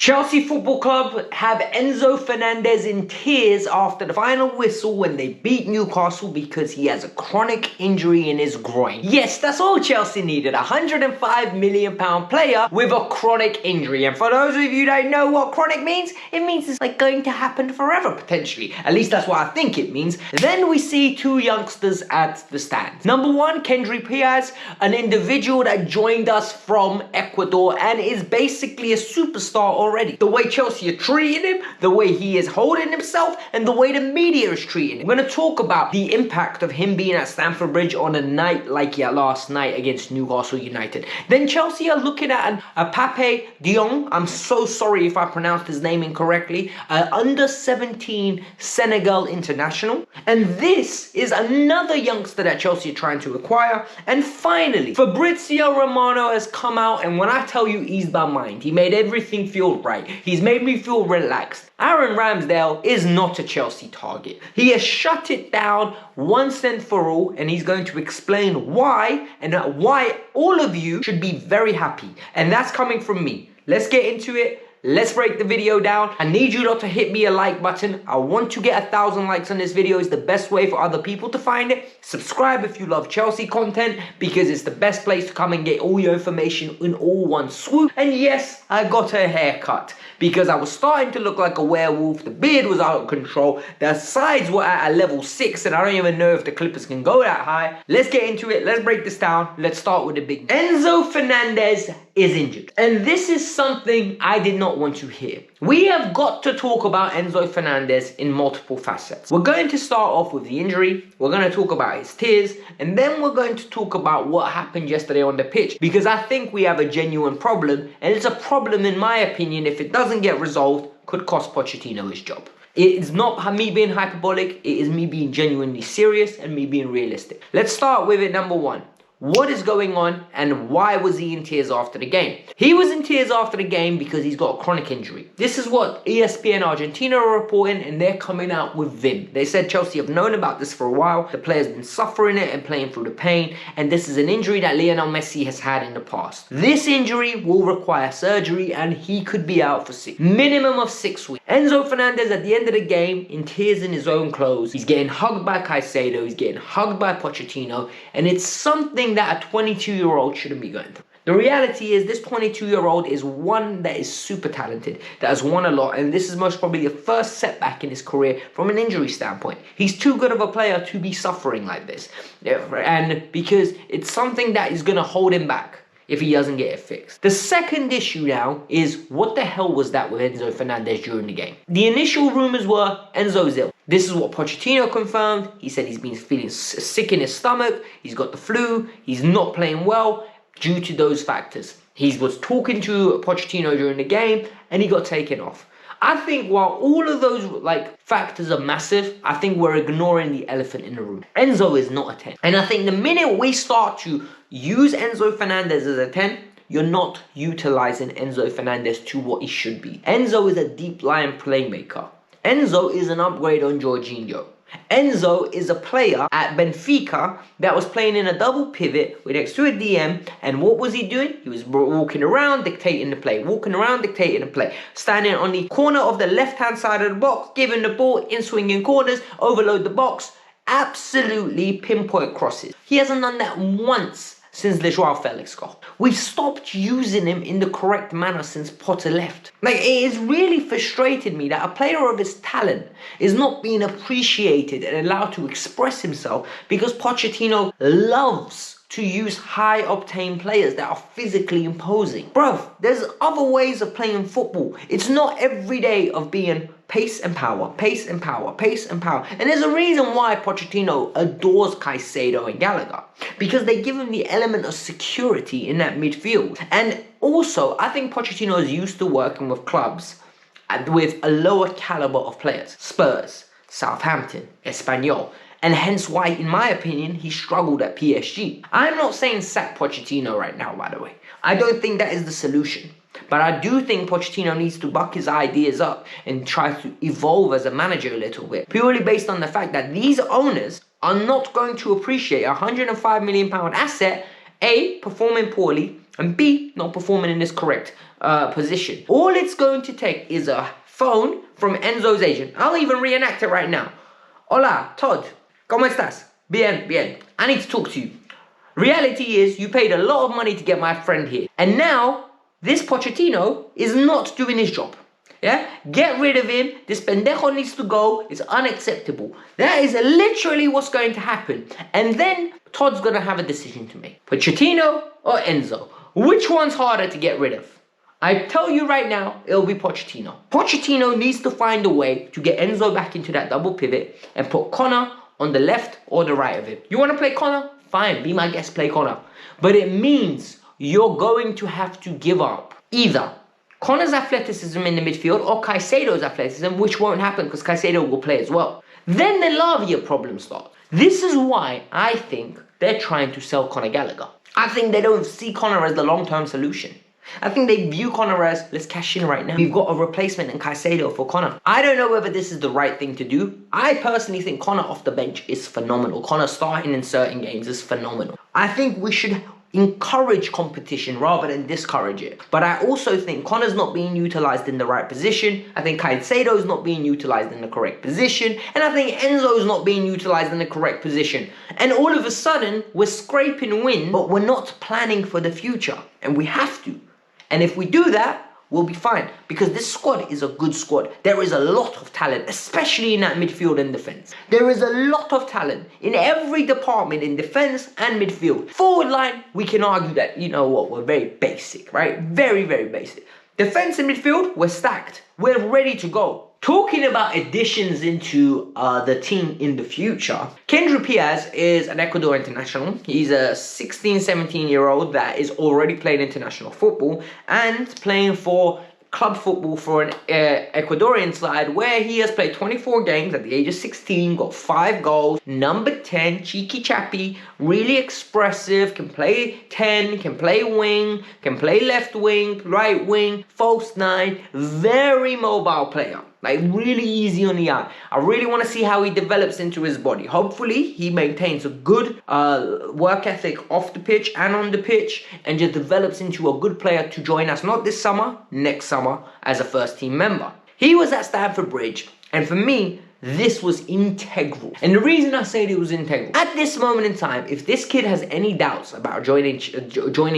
Chelsea Football Club have Enzo Fernandez in tears after the final whistle when they beat Newcastle because he has a chronic injury in his groin. Yes, that's all Chelsea needed, a £105 million player with a chronic injury. And for those of you that know what chronic means, it means it's like going to happen forever potentially. At least that's what I think it means. Then we see two youngsters at the stand. Number one, Kendry Peaz, an individual that joined us from Ecuador and is basically a superstar already. The way Chelsea are treating him, the way he is holding himself, and the way the media is treating him. We're going to talk about the impact of him being at Stamford Bridge on a night like last night against Newcastle United. Then Chelsea are looking at a Pape Diong. I'm so sorry if I pronounced his name incorrectly. Under 17 Senegal international. And this is another youngster that Chelsea are trying to acquire. And finally, Fabrizio Romano has come out, and when I tell you eased my mind, he made everything feel right. He's made me feel relaxed. Aaron Ramsdale is not a Chelsea target. He has shut it down once and for all, and he's going to explain why, and why all of you should be very happy. And that's coming from me. Let's get into it. Let's break the video down. I need you lot to hit me a like button. I want to get 1,000 likes on this video. It's the best way for other people to find it. Subscribe if you love Chelsea content, because it's the best place to come and get all your information in all one swoop. And yes, I got a haircut because I was starting to look like a werewolf. The beard was out of control. The sides were at a level 6, and I don't even know if the clippers can go that high. Let's get into it. Let's break this down. Let's start with the big. Enzo Fernandez is injured, and this is something I did not want to hear. We have got to talk about Enzo Fernandez in multiple facets. We're going to start off with the injury, we're going to talk about his tears, and then we're going to talk about what happened yesterday on the pitch, because I think we have a genuine problem, and it's a problem, in my opinion, if it doesn't get resolved, could cost Pochettino his job. It is not me being hyperbolic, it is me being genuinely serious and me being realistic. Let's start with it. Number one. What is going on, and why was he in tears after the game? He was in tears after the game because he's got a chronic injury. This is what ESPN Argentina are reporting, and they're coming out with vim. They said Chelsea have known about this for a while. The player's been suffering it and playing through the pain, and this is an injury that Lionel Messi has had in the past. This injury will require surgery, and he could be out for minimum of 6 weeks. Enzo Fernandez at the end of the game in tears in his own clothes. He's getting hugged by Caicedo, he's getting hugged by Pochettino, and it's something that a 22-year-old shouldn't be going through. The reality is this 22-year-old is one that is super talented, that has won a lot, and this is most probably the first setback in his career from an injury standpoint. He's too good of a player to be suffering like this, and because it's something that is going to hold him back if he doesn't get it fixed. The second issue now is, what the hell was that with Enzo Fernandez during the game? The initial rumours were Enzo's ill. This is what Pochettino confirmed. He said he's been feeling sick in his stomach, he's got the flu, he's not playing well due to those factors. He was talking to Pochettino during the game and he got taken off. I think while all of those factors are massive, I think we're ignoring the elephant in the room. Enzo is not a 10. And I think the minute we start to use Enzo Fernandez as a 10, you're not utilizing Enzo Fernandez to what he should be. Enzo is a deep line playmaker. Enzo is an upgrade on Jorginho. Enzo is a player at Benfica that was playing in a double pivot with next to a DM, and what was he doing? He was walking around dictating the play, standing on the corner of the left hand side of the box, giving the ball in swinging corners, overload the box, absolutely pinpoint crosses. He hasn't done that once since the Joao Felix goal. We've stopped using him in the correct manner since Potter left. It has really frustrated me that a player of his talent is not being appreciated and allowed to express himself, because Pochettino loves to use high-octane players that are physically imposing. Bruv, there's other ways of playing football. It's not every day of being pace and power, pace and power, pace and power. And there's a reason why Pochettino adores Caicedo and Gallagher, because they give him the element of security in that midfield. And also, I think Pochettino is used to working with clubs with a lower caliber of players. Spurs, Southampton, Espanyol. And hence why, in my opinion, he struggled at PSG. I'm not saying sack Pochettino right now, by the way. I don't think that is the solution. But I do think Pochettino needs to buck his ideas up and try to evolve as a manager a little bit. Purely based on the fact that these owners are not going to appreciate a £105 million asset, A, performing poorly, and B, not performing in his correct position. All it's going to take is a phone from Enzo's agent. I'll even reenact it right now. Hola, Todd. ¿Cómo estás? Bien, bien. I need to talk to you. Reality is, you paid a lot of money to get my friend here. And now, this Pochettino is not doing his job. Yeah? Get rid of him. This pendejo needs to go. It's unacceptable. That is literally what's going to happen. And then, Todd's going to have a decision to make. Pochettino or Enzo? Which one's harder to get rid of? I tell you right now, it'll be Pochettino. Pochettino needs to find a way to get Enzo back into that double pivot and put Connor on the left or the right of him. You want to play Connor? Fine, be my guest, play Connor. But it means you're going to have to give up either Connor's athleticism in the midfield or Caicedo's athleticism, which won't happen because Caicedo will play as well. Then the Lavia problem starts. This is why I think they're trying to sell Conor Gallagher. I think they don't see Connor as the long-term solution. I think they view Connor as, let's cash in right now. We've got a replacement in Caicedo for Connor. I don't know whether this is the right thing to do. I personally think Connor off the bench is phenomenal. Connor starting in certain games is phenomenal. I think we should encourage competition rather than discourage it. But I also think Connor's not being utilised in the right position. I think Caicedo's not being utilised in the correct position. And I think Enzo's not being utilised in the correct position. And all of a sudden, we're scraping win, but we're not planning for the future. And we have to. And if we do that, we'll be fine. Because this squad is a good squad. There is a lot of talent, especially in that midfield and defence. There is a lot of talent in every department in defence and midfield. Forward line, we can argue that, you know what, we're very basic, right? Very, very basic. Defence and midfield, we're stacked. We're ready to go. Talking about additions into the team in the future, Kendry Peaz is an Ecuador international. He's a 16, 17-year-old that is already playing international football and playing for club football for an Ecuadorian side where he has played 24 games at the age of 16, got 5 goals, number 10, cheeky chappy, really expressive, can play 10, can play wing, can play left wing, right wing, false 9, very mobile player. Like, really easy on the eye. I really want to see how he develops into his body. Hopefully, he maintains a good work ethic off the pitch and on the pitch and just develops into a good player to join us, not this summer, next summer, as a first-team member. He was at Stamford Bridge, and for me, this was integral. And the reason I say it was integral, at this moment in time, if this kid has any doubts about joining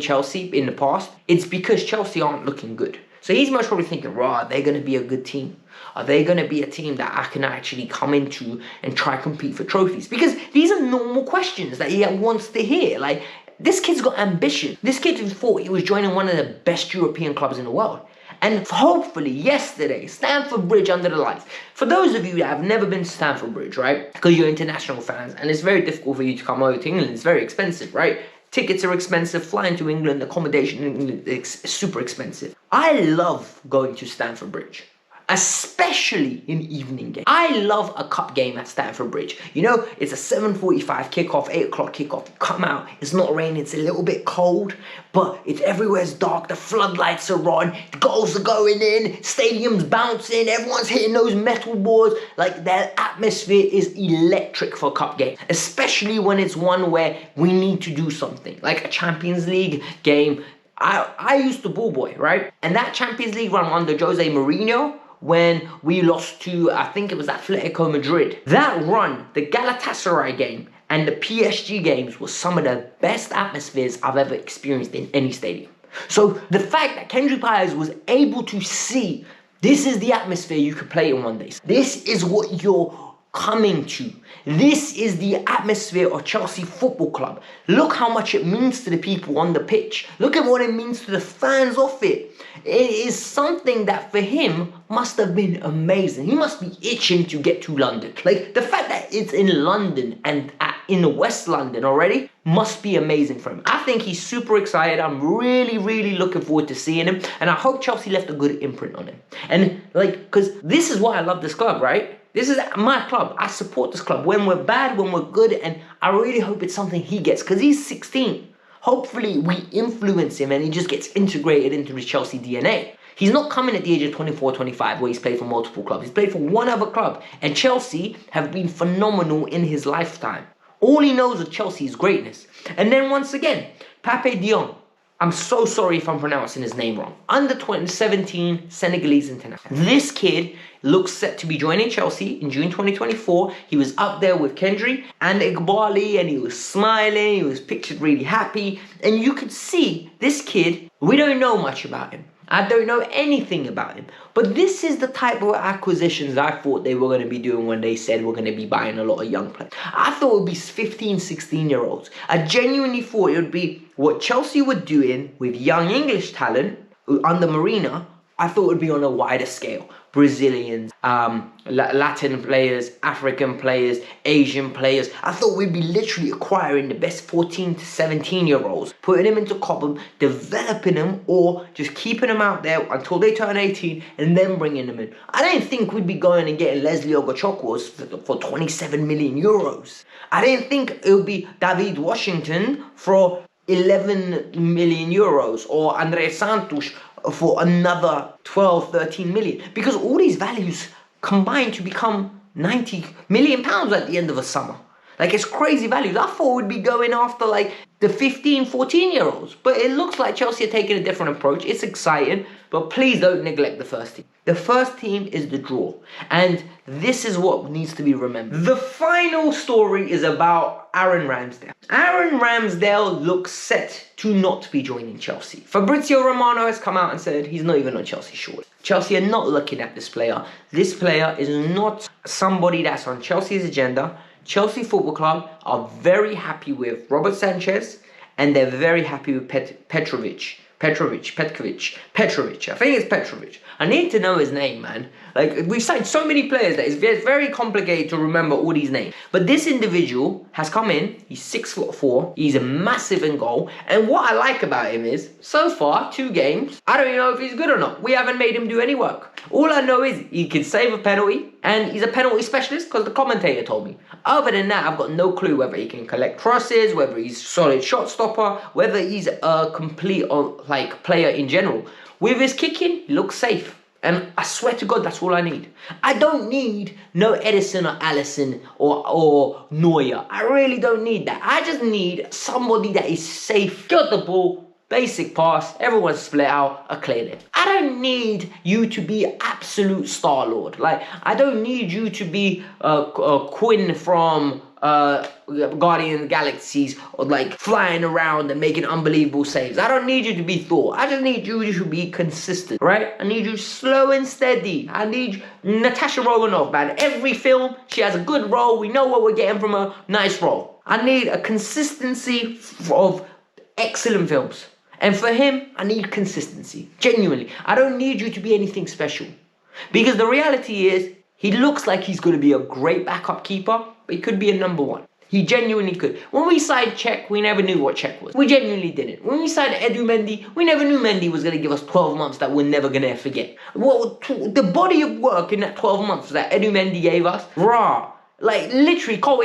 Chelsea in the past, it's because Chelsea aren't looking good. So he's most probably thinking, raw, they're going to be a good team. Are they going to be a team that I can actually come into and try compete for trophies? Because these are normal questions that he wants to hear. Like, this kid's got ambition. This kid thought he was joining one of the best European clubs in the world. And hopefully, yesterday, Stamford Bridge under the lights. For those of you that have never been to Stamford Bridge, right? Because you're international fans, and it's very difficult for you to come over to England. It's very expensive, right? Tickets are expensive, flying to England, accommodation in England is super expensive. I love going to Stamford Bridge, especially in evening games. I love a cup game at Stamford Bridge. You know, it's a 7:45 kickoff, 8 o'clock kickoff. You come out, it's not raining, it's a little bit cold, but everywhere's dark, the floodlights are on, the goals are going in, stadium's bouncing, everyone's hitting those metal boards. Like, that atmosphere is electric for a cup game, especially when it's one where we need to do something, like a Champions League game. I used to ball boy, right? And that Champions League run under Jose Mourinho, when we lost to, I think it was Atletico Madrid. That run, the Galatasaray game and the PSG games was some of the best atmospheres I've ever experienced in any stadium. So the fact that Kendry Peaz was able to see, this is the atmosphere you could play in one day. This is what you're coming to. This is the atmosphere of Chelsea Football Club. Look how much it means to the people on the pitch. Look at what it means to the fans of it. It is something that for him must have been amazing. He must be itching to get to London. Like, the fact that it's in London and in West London already must be amazing for him. I think he's super excited. I'm really, really looking forward to seeing him. And I hope Chelsea left a good imprint on him. And, like, because this is why I love this club, right? This is my club. I support this club. When we're bad, when we're good, and I really hope it's something he gets, because he's 16. Hopefully, we influence him and he just gets integrated into the Chelsea DNA. He's not coming at the age of 24, 25, where he's played for multiple clubs. He's played for one other club, and Chelsea have been phenomenal in his lifetime. All he knows of Chelsea is greatness. And then once again, Pape Dion. I'm so sorry if I'm pronouncing his name wrong. Under 17 Senegalese international. This kid looks set to be joining Chelsea in June 2024. He was up there with Kendry and Igbali, and he was smiling. He was pictured really happy. And you could see this kid, we don't know much about him. I don't know anything about him. But this is the type of acquisitions I thought they were going to be doing when they said we're going to be buying a lot of young players. I thought it would be 15, 16-year-olds. I genuinely thought it would be what Chelsea were doing with young English talent under Marina. I thought it would be on a wider scale. Brazilians, Latin players, African players, Asian players. I thought we'd be literally acquiring the best 14 to 17-year-olds, putting them into Cobham, developing them, or just keeping them out there until they turn 18 and then bringing them in. I didn't think we'd be going and getting Leslie Ogochukwu for 27 million euros. I didn't think it would be David Washington for 11 million euros or Andre Santos for another 12, 13 million, because all these values combine to become 90 million pounds at the end of a summer. Like, it's crazy values. I thought we'd be going after like the 15, 14-year-olds, but it looks like Chelsea are taking a different approach. It's exciting, but please don't neglect the first team. The first team is the draw, and this is what needs to be remembered. The final story is about Aaron Ramsdale. Aaron Ramsdale looks set to not be joining Chelsea. Fabrizio Romano has come out and said he's not even on Chelsea's short. Chelsea are not looking at this player. This player is not somebody that's on Chelsea's agenda. Chelsea Football Club are very happy with Robert Sanchez, and they're very happy with Petrovic. I think it's Petrovic. I need to know his name, man. Like, we've signed so many players that it's very complicated to remember all these names. But this individual has come in. He's 6'4". He's a massive in goal. And what I like about him is, so far, 2 games, I don't even know if he's good or not. We haven't made him do any work. All I know is he can save a penalty, and he's a penalty specialist because the commentator told me. Other than that, I've got no clue whether he can collect crosses, whether he's a solid shot stopper, whether he's a complete player in general. With his kicking, he looks safe. And I swear to God, that's all I need. I don't need no Edison or Allison or Neuer. I really don't need that. I just need somebody that is safe, got the ball, basic pass, everyone split out, a clear it. I don't need you to be absolute star-lord. Like, I don't need you to be Quinn from Guardian of the Galaxies, or like flying around and making unbelievable saves. I don't need you to be Thor. I just need you to be consistent, right? I need you slow and steady. I need Natasha Romanoff, man. Every film, she has a good role. We know what we're getting from a nice role. I need a consistency of excellent films. And for him, I need consistency. Genuinely. I don't need you to be anything special. Because the reality is, he looks like he's going to be a great backup keeper, but he could be a number 1. He genuinely could. When we signed Cech, we never knew what Cech was. We genuinely didn't. When we signed Edu Mendy, we never knew Mendy was going to give us 12 months that we're never going to forget. Well, the body of work in that 12 months that Edu Mendy gave us, raw. Like, literally, cult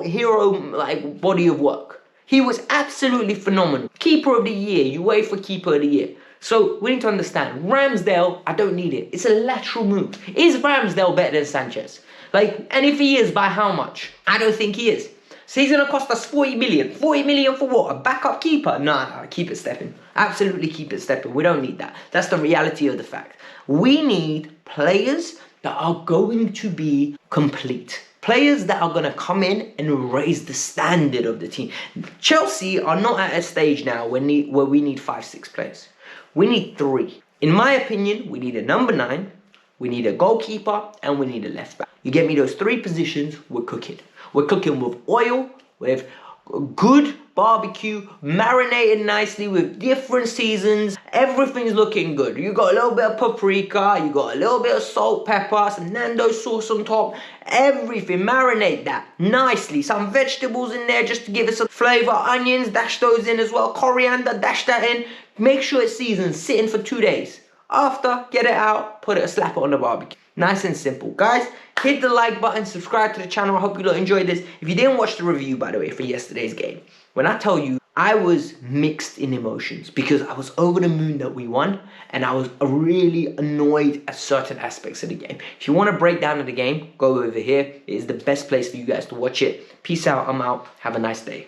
hero, like, body of work. He was absolutely phenomenal. Keeper of the year. UEFA Keeper of the Year. So, we need to understand, Ramsdale, I don't need it. It's a lateral move. Is Ramsdale better than Sanchez? Like, and if he is, by how much? I don't think he is. So he's going to cost us 40 million. 40 million for what? A backup keeper? Nah, keep it stepping. Absolutely keep it stepping. We don't need that. That's the reality of the fact. We need players that are going to be complete. Players that are going to come in and raise the standard of the team. Chelsea are not at a stage now where we need 5-6 players. We need 3. In my opinion, we need a number 9, we need a goalkeeper, and we need a left back. You get me those 3 positions, we're cooking. We're cooking with oil, with good barbecue, marinated nicely with different seasons. Everything's looking good. You got a little bit of paprika, you got a little bit of salt, pepper, some Nando sauce on top. Everything, marinate that nicely. Some vegetables in there just to give it some flavor. Onions, dash those in as well. Coriander, dash that in. Make sure it's seasoned, sitting for 2 days. After, get it out, slap it on the barbecue. Nice and simple. Guys, hit the like button, subscribe to the channel. I hope you all enjoyed this. If you didn't watch the review, by the way, for yesterday's game, when I tell you, I was mixed in emotions because I was over the moon that we won, and I was really annoyed at certain aspects of the game. If you want a breakdown of the game, go over here. It is the best place for you guys to watch it. Peace out. I'm out. Have a nice day.